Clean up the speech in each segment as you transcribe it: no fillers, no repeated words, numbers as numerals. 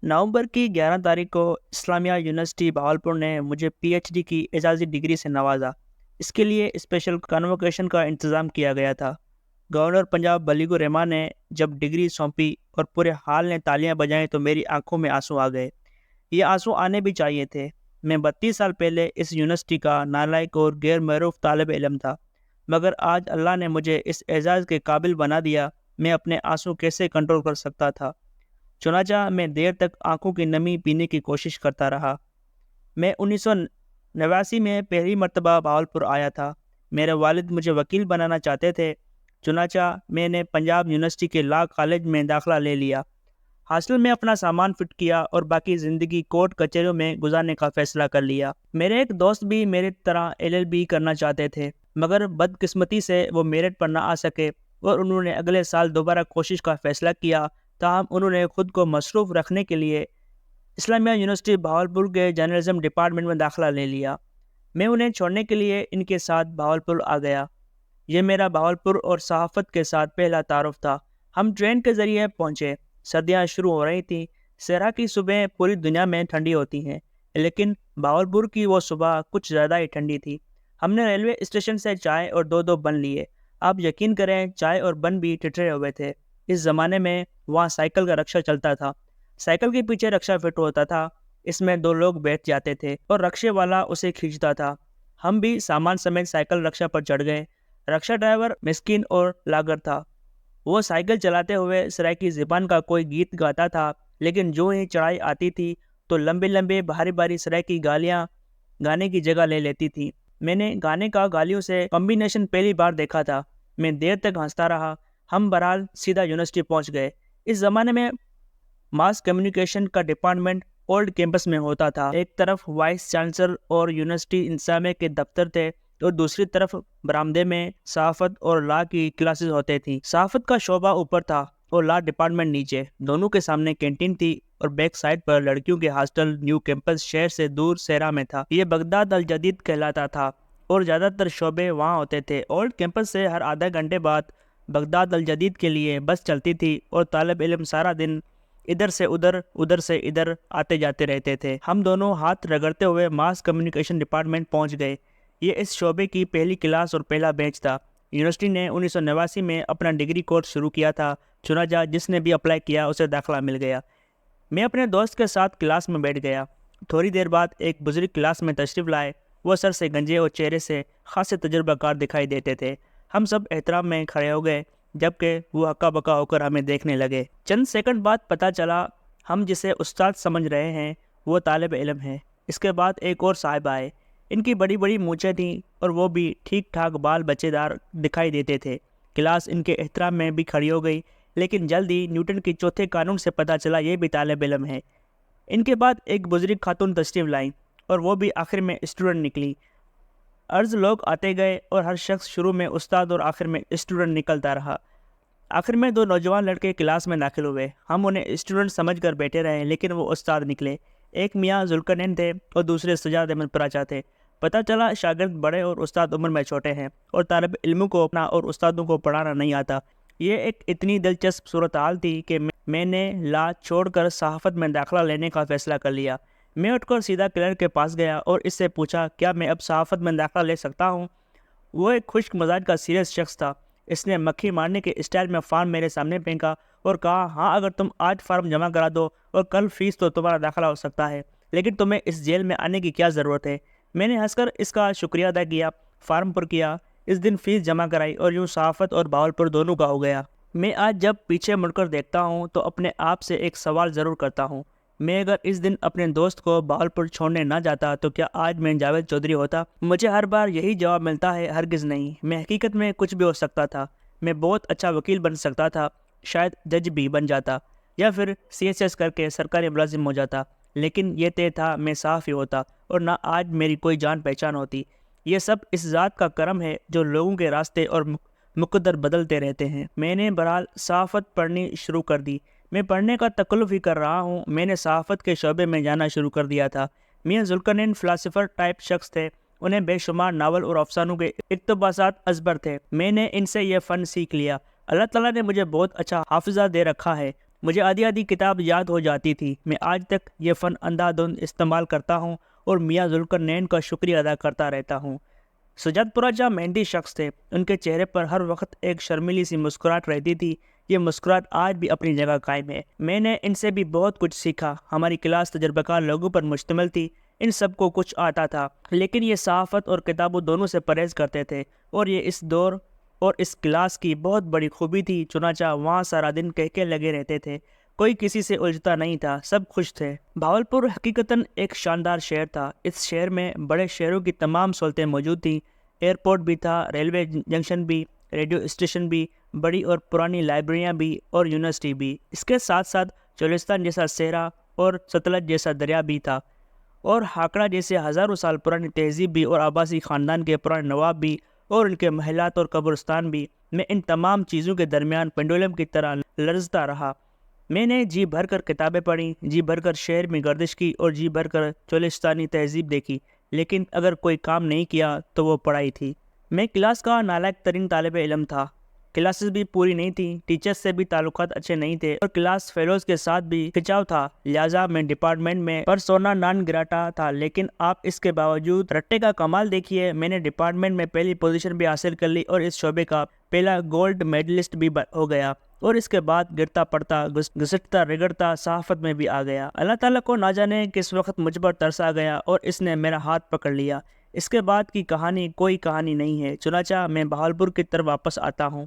नवंबर की 11 तारीख को इस्लामिया यूनिवर्सिटी भावलपुर ने मुझे पीएचडी की एजाज़ी डिग्री से नवाजा। इसके लिए स्पेशल कन्वोकेशन का इंतज़ाम किया गया था। गवर्नर पंजाब बलीगुर रहमान ने जब डिग्री सौंपी और पूरे हाल ने तालियां बजाईं तो मेरी आंखों में आंसू आ गए। ये आंसू आने भी चाहिए थे। मैं 32 साल पहले इस यूनिवर्सिटी का नालायक और गैर मरूफ तालिब इल्म था, मगर आज अल्लाह ने मुझे इस एजाज़ के काबिल बना दिया। मैं अपने आंसू कैसे कंट्रोल कर सकता था। चुनाचा मैं देर तक आंखों की नमी पीने की कोशिश करता रहा। मैं 1989 में पहली मर्तबा भावलपुर आया था। मेरे वालिद मुझे वकील बनाना चाहते थे। चुनाचा मैंने पंजाब यूनिवर्सिटी के लॉ कॉलेज में दाखिला ले लिया। हॉस्टल में अपना सामान फिट किया और बाकी ज़िंदगी कोर्ट कचहरियों में गुजारने का फ़ैसला कर लिया। मेरे एक दोस्त भी मेरी तरह एलएलबी करना चाहते थे, मगर बदकिस्मती से वो मेरिट पर ना आ सके और उन्होंने अगले साल दोबारा कोशिश का फ़ैसला किया। ताहम उन्होंने खुद को मसरूफ़ रखने के लिए इस्लामिया यूनिवर्सिटी भावलपुर के जर्नलिज्म डिपार्टमेंट में दाखिला ले लिया। मैं उन्हें छोड़ने के लिए इनके साथ भावलपुर आ गया। ये मेरा भावलपुर और सहाफ़त के साथ पहला तारुफ था। हम ट्रेन के ज़रिए पहुँचे। सर्दियाँ शुरू हो रही थीं। सहरा की सुबह पूरी दुनिया में ठंडी होती हैं, लेकिन भावलपुर की वो सुबह कुछ ज़्यादा ही ठंडी थी। हमने रेलवे स्टेशन से चाय और दो बन लिए। आप यकीन करें, चाय और बन भी ठिठरे हुए थे। इस ज़माने में वहाँ साइकिल का रक्षा चलता था। साइकिल के पीछे रक्षा फिट होता था। इसमें 2 लोग बैठ जाते थे और रक्षे वाला उसे खींचता था। हम भी सामान समेत साइकिल रक्षा पर चढ़ गए। रक्षा ड्राइवर मिस्किन और लागर था। वो साइकिल चलाते हुए सराइकी ज़बान का कोई गीत गाता था, लेकिन जो ही चढ़ाई आती थी तो लंबे लंबे भारी भारी सराइकी गालियाँ गाने की जगह ले लेती थी। मैंने गाने का गालियों से कॉम्बिनेशन पहली बार देखा था। मैं देर तक हंसता रहा। हम बहरहाल सीधा यूनिवर्सिटी पहुंच गए। इस ज़माने में मास कम्युनिकेशन का डिपार्टमेंट ओल्ड कैंपस में होता था। एक तरफ वाइस चांसलर और यूनिवर्सिटी इंतजामिया के दफ्तर थे और दूसरी तरफ बरामदे में सहाफ़त और लॉ की क्लासेस होती थी। सहाफ़त का शोबा ऊपर था और लॉ डिपार्टमेंट नीचे। दोनों के सामने कैंटीन थी और बैक साइड पर लड़कियों के हॉस्टल। न्यू कैंपस शहर से दूर सहरा में था। ये बगदाद अल जदीद कहलाता था और ज़्यादातर शोबे वहाँ होते थे। ओल्ड कैंपस से हर आधा घंटे बाद बगदाद अल जदीद के लिए बस चलती थी और तालिब इल्म सारा दिन इधर से उधर, उधर से इधर आते जाते रहते थे। हम दोनों हाथ रगड़ते हुए मास कम्युनिकेशन डिपार्टमेंट पहुंच गए। ये इस शोबे की पहली क्लास और पहला बेंच था। यूनिवर्सिटी ने 1989 में अपना डिग्री कोर्स शुरू किया था। चुनाचा जिसने भी अप्लाई किया उसे दाखिला मिल गया। मैं अपने दोस्त के साथ क्लास में बैठ गया। थोड़ी देर बाद एक बुजुर्ग क्लास में तशरीफ़ लाए। वो सर से गंजे और चेहरे से खासे तजुर्बाकार दिखाई देते थे। हम सब एहतराम में खड़े हो गए, जबकि वो हक्का बक्का होकर हमें देखने लगे। चंद सेकंड बाद पता चला हम जिसे उस्ताद समझ रहे हैं वो तालिब इल्म है। इसके बाद एक और साहिब आए। इनकी बड़ी बड़ी मूंछें थीं और वो भी ठीक ठाक बाल बच्चेदार दिखाई देते थे। क्लास इनके एहतराम में भी खड़ी हो गई, लेकिन जल्द ही न्यूटन के चौथे कानून से पता चला ये भी तालिब इल्म है। इनके बाद एक बुजुर्ग खातून तशरीफ़ लाई और वो भी आखिर में स्टूडेंट निकली। अर्ज लोग आते गए और हर शख्स शुरू में उस्ताद और आखिर में स्टूडेंट निकलता रहा। आखिर में 2 नौजवान लड़के क्लास में दाखिल हुए। हम उन्हें स्टूडेंट समझकर बैठे रहे, लेकिन वो उस्ताद निकले। एक मियाँ जुल्करनैन थे और दूसरे सजाद अहमद पराचा थे। पता चला शागिर्द बड़े और उस्ताद उम्र में छोटे हैं और तालिब इल्मों को अपना और उस्तादों को पढ़ाना नहीं आता। ये एक इतनी दिलचस्प सूरत हाल थी कि मैंने लॉ छोड़कर सहाफ़त में दाखिला लेने का फ़ैसला कर लिया। मैं उठकर सीधा क्लर्क के पास गया और इससे पूछा, क्या मैं अब सहाफ़त में दाखिला ले सकता हूँ? वो एक खुश्क मिजाज का सीरियस शख्स था। इसने मक्खी मारने के स्टाइल में फार्म मेरे सामने फेंका और कहा, हाँ, अगर तुम आज फार्म जमा करा दो और कल फीस तो तुम्हारा दाखिला हो सकता है, लेकिन तुम्हें इस जेल में आने की क्या ज़रूरत है? मैंने हंसकर इसका शुक्रिया अदा किया, फार्म पर किया, इस दिन फ़ीस जमा कराई और यूँ सहाफ़त और भावलपुर दोनों का हो गया। मैं आज जब पीछे मुड़कर देखता हूँ तो अपने आप से एक सवाल ज़रूर करता हूँ, मैं अगर इस दिन अपने दोस्त को भावलपुर छोड़ने ना जाता तो क्या आज मैं जावेद चौधरी होता? मुझे हर बार यही जवाब मिलता है, हरगिज़ नहीं। मैं हकीकत में कुछ भी हो सकता था। मैं बहुत अच्छा वकील बन सकता था, शायद जज भी बन जाता, या फिर सीएसएस करके सरकारी मुलाजिम हो जाता, लेकिन ये तय था मैं सहाफ़ी होता और ना आज मेरी कोई जान पहचान होती। ये सब इस ज़ात का करम है जो लोगों के रास्ते और मुकद्दर बदलते रहते हैं। मैंने बहरहाल सहाफ़त पढ़नी शुरू कर दी। मैं पढ़ने का तकल्लुफ़ ही कर रहा हूँ। मैंने सहाफ़त के शोबे में जाना शुरू कर दिया था। मियाँ जुल्करनैन फ़िलासफ़र टाइप शख्स थे। उन्हें बेशुमार नावल और अफसानों के इक़्तिबासात अज़बर थे। मैंने इनसे यह फ़न सीख लिया। अल्लाह ताला ने मुझे बहुत अच्छा हाफ़िज़ा दे रखा है। مجھے آدھی آدھی کتاب یاد ہو جاتی تھی۔ میں آج تک یہ فن اندھادھند استعمال کرتا ہوں اور میاں ذوالفقار نین کا شکریہ ادا کرتا رہتا ہوں۔ سجاد پورہ جہاں محنتی شخص تھے، ان کے چہرے پر ہر وقت ایک شرمیلی سی مسکراہٹ رہتی تھی۔ یہ مسکراہٹ آج بھی اپنی جگہ قائم ہے۔ میں نے ان سے بھی بہت کچھ سیکھا۔ ہماری کلاس تجربہ کار لوگوں پر مشتمل تھی، ان سب کو کچھ آتا تھا، لیکن یہ صحافت اور کتابوں دونوں سے پرہیز کرتے تھے، اور یہ اس دور اور اس کلاس کی بہت بڑی خوبی تھی۔ چنانچہ وہاں سارا دن کہکے لگے رہتے تھے، کوئی کسی سے الجھتا نہیں تھا، سب خوش تھے۔ بہاولپور حقیقتاً ایک شاندار شہر تھا۔ اس شہر میں بڑے شہروں کی تمام سہولتیں موجود تھیں۔ ایئرپورٹ بھی تھا، ریلوے جنکشن بھی، ریڈیو اسٹیشن بھی، بڑی اور پرانی لائبریریاں بھی، اور یونیورسٹی بھی۔ اس کے ساتھ ساتھ چولستان جیسا صحرا اور ستلج جیسا دریا بھی تھا، اور ہاکڑا جیسے ہزاروں سال پرانی تہذیب بھی، اور عباسی خاندان کے پرانے نواب بھی، اور ان کے محلات اور قبرستان بھی۔ میں ان تمام چیزوں کے درمیان پینڈولم کی طرح لرزتا رہا۔ میں نے جی بھر کر کتابیں پڑھی، جی بھر کر شہر میں گردش کی، اور جی بھر کر چولستانی تہذیب دیکھی، لیکن اگر کوئی کام نہیں کیا تو وہ پڑھائی تھی۔ میں کلاس کا نالائق ترین طالب علم تھا۔ کلاسز بھی پوری نہیں تھیں، ٹیچرز سے بھی تعلقات اچھے نہیں تھے، اور کلاس فیلوز کے ساتھ بھی کھچاؤ تھا، لہٰذا میں ڈپارٹمنٹ میں پرسونا نان گراٹا تھا۔ لیکن آپ اس کے باوجود رٹے کا کمال دیکھیے، میں نے ڈپارٹمنٹ میں پہلی پوزیشن بھی حاصل کر لی، اور اس شعبے کا پہلا گولڈ میڈلسٹ بھی ہو گیا، اور اس کے بعد گرتا پڑتا گھسٹتا رگڑتا صحافت میں بھی آ گیا۔ اللہ تعالیٰ کو نہ جانے کس وقت مجھ پر ترس آ گیا اور اس نے میرا ہاتھ پکڑ لیا۔ اس کے بعد کی کہانی کوئی کہانی نہیں ہے۔ چنانچہ میں بہاولپور کی طرف واپس آتا ہوں۔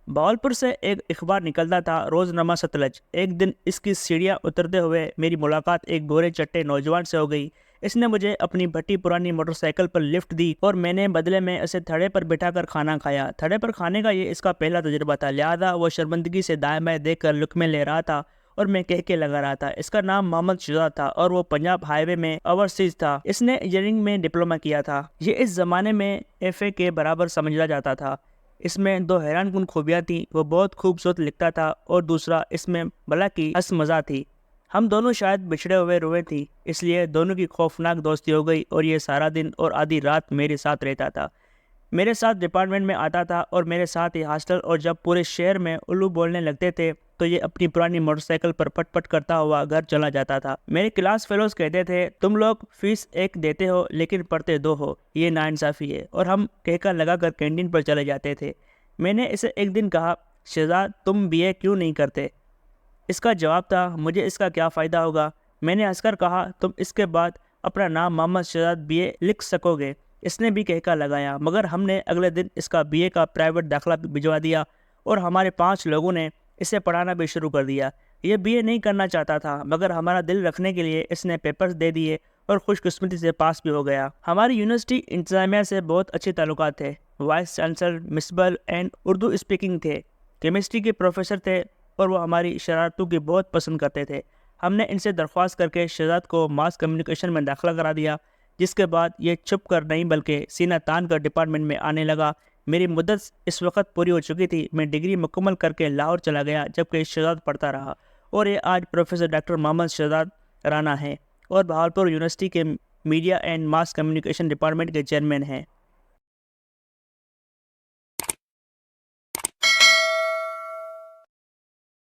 بہاولپور سے ایک اخبار نکلتا تھا، روزنامہ ستلج۔ ایک دن اس کی سیڑھیاں اترتے ہوئے میری ملاقات ایک گورے چٹے نوجوان سے ہو گئی۔ اس نے مجھے اپنی بھٹی پرانی موٹر سائیکل پر لفٹ دی، اور میں نے بدلے میں اسے تھڑے پر بٹھا کر کھانا کھایا۔ تھڑے پر کھانے کا یہ اس کا پہلا تجربہ تھا، لہٰذا وہ شرمندگی سے دائیں بائیں دیکھ کر لقمے لے رہا تھا، اور میں کہکے لگا رہا تھا۔ اس کا نام محمد شہزاد تھا، اور وہ پنجاب ہائی وے میں اوورسیز تھا۔ اس نے انجینئرنگ میں ڈپلومہ کیا تھا۔ یہ اس زمانے میں ایف اے کے برابر سمجھا جاتا تھا۔ اس میں دو حیران کن خوبیاں تھیں، وہ بہت خوبصورت لکھتا تھا، اور دوسرا اس میں بلا کی ہنس مزاح تھی۔ ہم دونوں شاید بچھڑے ہوئے روئے تھی، اس لیے دونوں کی خوفناک دوستی ہو گئی، اور یہ سارا دن اور آدھی رات میرے ساتھ رہتا تھا۔ میرے ساتھ ڈپارٹمنٹ میں آتا تھا، اور میرے ساتھ ہی ہاسٹل، اور جب پورے شہر میں الو بولنے لگتے تھے تو یہ اپنی پرانی موٹر سائیکل پر پٹ پٹ کرتا ہوا گھر چلا جاتا تھا۔ میرے کلاس فیلوز کہتے تھے، تم لوگ فیس ایک دیتے ہو لیکن پڑھتے دو ہو، یہ ناانصافی ہے، اور ہم کہکا لگا کر کینٹین پر چلے جاتے تھے۔ میں نے اسے ایک دن کہا، شہزاد تم بی اے کیوں نہیں کرتے؟ اس کا جواب تھا، مجھے اس کا کیا فائدہ ہوگا؟ میں نے ہنس کر کہا، تم اس کے بعد اپنا نام محمد شہزاد بی اے لکھ سکو گے۔ اس نے بھی کہکا لگایا، مگر ہم نے اگلے دن اس کا بی اے کا پرائیویٹ داخلہ بھجوا دیا، اور ہمارے 5 لوگوں نے اسے پڑھانا بھی شروع کر دیا۔ یہ بی اے نہیں کرنا چاہتا تھا، مگر ہمارا دل رکھنے کے لیے اس نے پیپرز دے دیے، اور خوش قسمتی سے پاس بھی ہو گیا۔ ہماری یونیورسٹی انتظامیہ سے بہت اچھے تعلقات تھے۔ وائس چانسلر مسبل اینڈ اردو اسپیکنگ تھے۔ کیمسٹری کے پروفیسر تھے، اور وہ ہماری شرارتوں کی بہت پسند کرتے تھے۔ ہم نے ان سے درخواست کر کے شہزاد کو ماس کمیونیکیشن میں داخلہ کرا دیا، جس کے بعد یہ چھپ کر نہیں بلکہ سینہ تان کر ڈپارٹمنٹ میں آنے لگا۔ میری مدت اس وقت پوری ہو چکی تھی۔ میں ڈگری مکمل کر کے لاہور چلا گیا، جبکہ شہزاد پڑھتا رہا، اور یہ آج پروفیسر ڈاکٹر محمد شہزاد رانا ہے، اور بہاولپور یونیورسٹی کے media and mass communication department کے چیئرمین ہیں۔